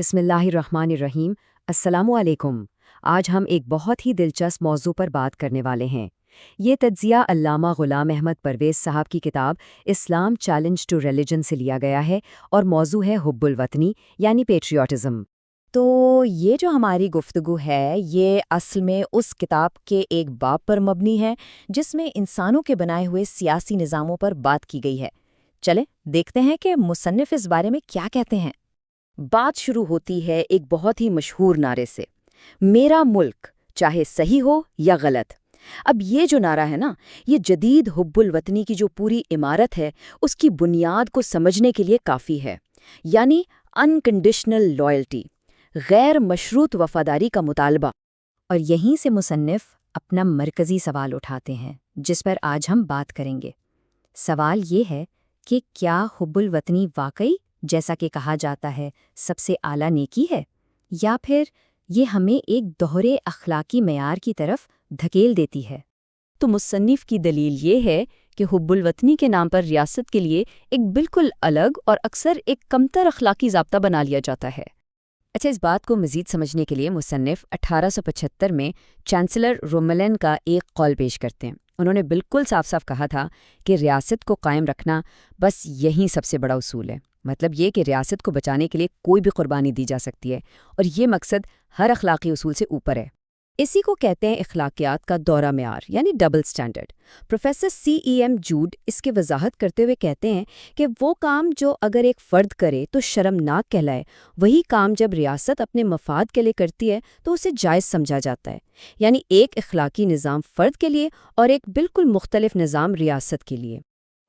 بسم اللہ الرحمن الرحیم۔ السلام علیکم۔ آج ہم ایک بہت ہی دلچسپ موضوع پر بات کرنے والے ہیں۔ یہ تجزیہ علامہ غلام احمد پرویز صاحب کی کتاب اسلام چیلنج ٹو ریلیجن سے لیا گیا ہے اور موضوع ہے حب الوطنی یعنی پیٹریوٹزم۔ تو یہ جو ہماری گفتگو ہے یہ اصل میں اس کتاب کے ایک باب پر مبنی ہے جس میں انسانوں کے بنائے ہوئے سیاسی نظاموں پر بات کی گئی ہے۔ چلیں دیکھتے ہیں کہ مصنف اس بارے میں کیا کہتے ہیں۔ بات شروع ہوتی ہے ایک بہت ہی مشہور نعرے سے، میرا ملک چاہے صحیح ہو یا غلط۔ اب یہ جو نعرہ ہے نا، یہ جدید حب الوطنی کی جو پوری عمارت ہے اس کی بنیاد کو سمجھنے کے لیے کافی ہے، یعنی انکنڈیشنل لائلٹی، غیر مشروط وفاداری کا مطالبہ۔ اور یہیں سے مصنف اپنا مرکزی سوال اٹھاتے ہیں جس پر آج ہم بات کریں گے۔ سوال یہ ہے کہ کیا حب الوطنی واقعی، جیسا کہ کہا جاتا ہے، سب سے اعلیٰ نیکی ہے، یا پھر یہ ہمیں ایک دوہرے اخلاقی معیار کی طرف دھکیل دیتی ہے؟ تو مصنف کی دلیل یہ ہے کہ حب الوطنی کے نام پر ریاست کے لیے ایک بالکل الگ اور اکثر ایک کمتر اخلاقی ضابطہ بنا لیا جاتا ہے۔ اچھا، اس بات کو مزید سمجھنے کے لیے مصنف 1875 میں چانسلر روملن کا ایک قول پیش کرتے ہیں۔ انہوں نے بالکل صاف صاف کہا تھا کہ ریاست کو قائم رکھنا بس یہی سب سے بڑا اصول ہے، مطلب یہ کہ ریاست کو بچانے کے لیے کوئی بھی قربانی دی جا سکتی ہے، اور یہ مقصد ہر اخلاقی اصول سے اوپر ہے۔ اسی کو کہتے ہیں اخلاقیات کا دوہرا معیار یعنی double standard. Professor CEM Joad اس کی وضاحت کرتے ہوئے کہتے ہیں کہ وہ کام جو اگر ایک فرد کرے تو شرمناک کہلائے، وہی کام جب ریاست اپنے مفاد کے لیے کرتی ہے تو اسے جائز سمجھا جاتا ہے۔ یعنی ایک اخلاقی نظام فرد کے لیے اور ایک بالکل مختلف نظام ریاست کے لیے۔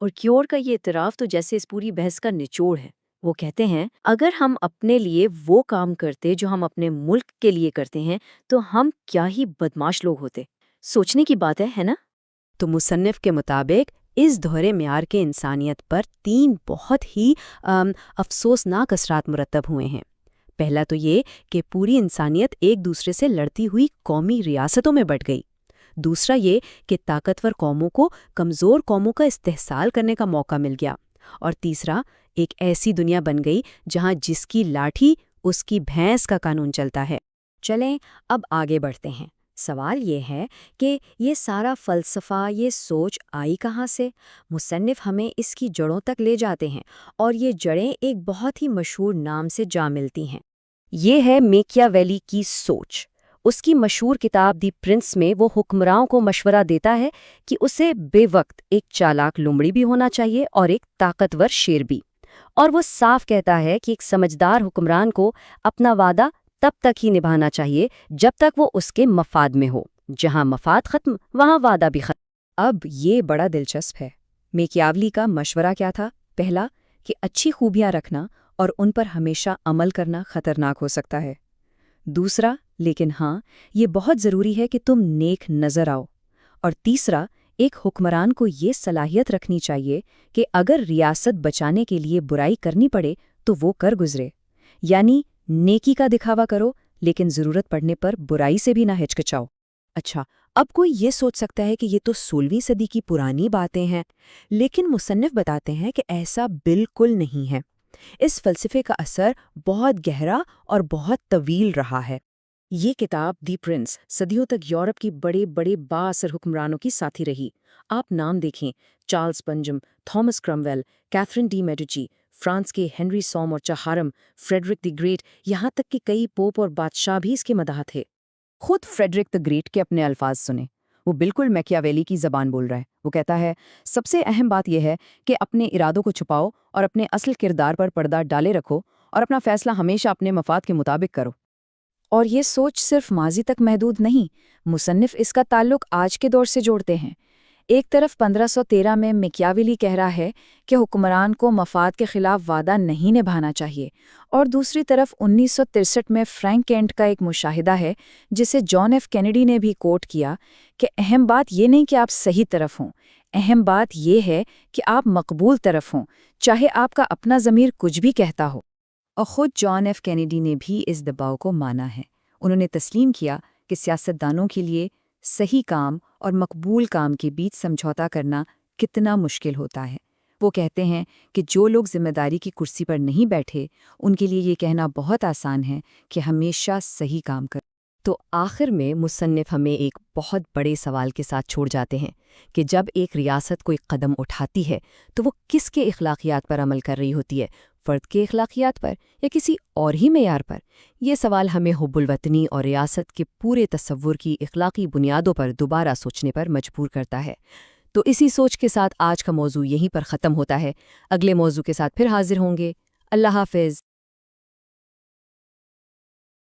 اور کیور کا یہ اعتراف تو جیسے اس پوری بحث کا نچوڑ ہے۔ وہ کہتے ہیں اگر ہم اپنے لیے وہ کام کرتے جو ہم اپنے ملک کے لیے کرتے ہیں تو ہم کیا ہی بدماش لوگ ہوتے۔ سوچنے کی بات ہے نا؟ تو مصنف کے مطابق اس دوہرے معیار کے انسانیت پر 3 بہت ہی افسوسناک اثرات مرتب ہوئے ہیں۔ پہلا تو یہ کہ پوری انسانیت ایک دوسرے سے لڑتی ہوئی قومی ریاستوں میں بٹ گئی۔ دوسرا یہ کہ طاقتور قوموں کو کمزور قوموں کا استحصال کرنے کا موقع مل گیا۔ اور تیسرا، ایک ایسی دنیا بن گئی جہاں جس کی لاٹھی اس کی بھینس کا قانون چلتا ہے۔ چلیں اب آگے بڑھتے ہیں۔ سوال یہ ہے کہ یہ سارا فلسفہ، یہ سوچ آئی کہاں سے؟ مصنف ہمیں اس کی جڑوں تک لے جاتے ہیں، اور یہ جڑیں ایک بہت ہی مشہور نام سے جا ملتی ہیں۔ یہ ہے میکیاویلی کی سوچ۔ اس کی مشہور کتاب دی پرنس میں وہ حکمراں کو مشورہ دیتا ہے کہ اسے بے وقت ایک چالاک لومڑی بھی ہونا چاہیے اور ایک طاقتور شیر بھی، اور وہ صاف کہتا ہے کہ ایک سمجھدار حکمران کو اپنا وعدہ تب تک ہی نبھانا چاہیے جب تک وہ اس کے مفاد میں ہو، جہاں مفاد ختم وہاں وعدہ بھی ختم۔ اب یہ بڑا دلچسپ ہے۔ میکیاولی کا مشورہ کیا تھا؟ پہلا کہ اچھی خوبیاں رکھنا اور ان پر ہمیشہ عمل کرنا خطرناک ہو سکتا ہے۔ دوسرا، لیکن ہاں یہ بہت ضروری ہے کہ تم نیک نظر آؤ۔ اور تیسرا، ایک حکمران کو یہ صلاحیت رکھنی چاہیے کہ اگر ریاست بچانے کے لیے برائی کرنی پڑے تو وہ کر گزرے، یعنی نیکی کا دکھاوا کرو لیکن ضرورت پڑنے پر برائی سے بھی نہ ہچکچاؤ۔ اچھا، اب کوئی یہ سوچ سکتا ہے کہ یہ تو 16ویں صدی کی پرانی باتیں ہیں، لیکن مصنف بتاتے ہیں کہ ایسا بالکل نہیں ہے۔ اس فلسفے کا اثر بہت گہرا اور بہت طویل رہا ہے۔ یہ کتاب دی پرنس صدیوں تک یورپ کی بڑے بڑے با اثر حکمرانوں کی ساتھی رہی۔ آپ نام دیکھیں، چارلز پنجم، Thomas Cromwell, Catherine de Medici, France کے ہنری سوم اور چہارم، فریڈرک دی گریٹ، یہاں تک کہ کئی پوپ اور بادشاہ بھی اس کے مداح تھے۔ خود فریڈرک دی گریٹ کے اپنے الفاظ سنیں، وہ بالکل میکیاویلی کی زبان بول رہا ہے۔ وہ کہتا ہے، سب سے اہم بات یہ ہے کہ اپنے ارادوں کو چھپاؤ اور اپنے اصل کردار پر پردہ ڈالے رکھو، اور اپنا فیصلہ ہمیشہ اپنے مفاد کے مطابق کرو۔ اور یہ سوچ صرف ماضی تک محدود نہیں، مصنف اس کا تعلق آج کے دور سے جوڑتے ہیں۔ ایک طرف 1513 میں میکیاویلی کہہ رہا ہے کہ حکمران کو مفاد کے خلاف وعدہ نہیں نبھانا چاہیے، اور دوسری طرف 1963 میں فرینک کینٹ کا ایک مشاہدہ ہے جسے جان ایف کینیڈی نے بھی کوٹ کیا کہ اہم بات یہ نہیں کہ آپ صحیح طرف ہوں، اہم بات یہ ہے کہ آپ مقبول طرف ہوں، چاہے آپ کا اپنا ضمیر کچھ بھی کہتا ہو۔ اور خود جان ایف کینیڈی نے بھی اس دباؤ کو مانا ہے۔ انہوں نے تسلیم کیا کہ سیاستدانوں کے لیے صحیح کام اور مقبول کام کے بیچ سمجھوتا کرنا کتنا مشکل ہوتا ہے۔ وہ کہتے ہیں کہ جو لوگ ذمہ داری کی کرسی پر نہیں بیٹھے ان کے لیے یہ کہنا بہت آسان ہے کہ ہمیشہ صحیح کام کر۔ تو آخر میں مصنف ہمیں ایک بہت بڑے سوال کے ساتھ چھوڑ جاتے ہیں کہ جب ایک ریاست کوئی قدم اٹھاتی ہے تو وہ کس کے اخلاقیات پر عمل کر رہی ہوتی ہے، فرد کے اخلاقیات پر یا کسی اور ہی معیار پر؟ یہ سوال ہمیں حب الوطنی اور ریاست کے پورے تصور کی اخلاقی بنیادوں پر دوبارہ سوچنے پر مجبور کرتا ہے۔ تو اسی سوچ کے ساتھ آج کا موضوع یہیں پر ختم ہوتا ہے۔ اگلے موضوع کے ساتھ پھر حاضر ہوں گے۔ اللہ حافظ۔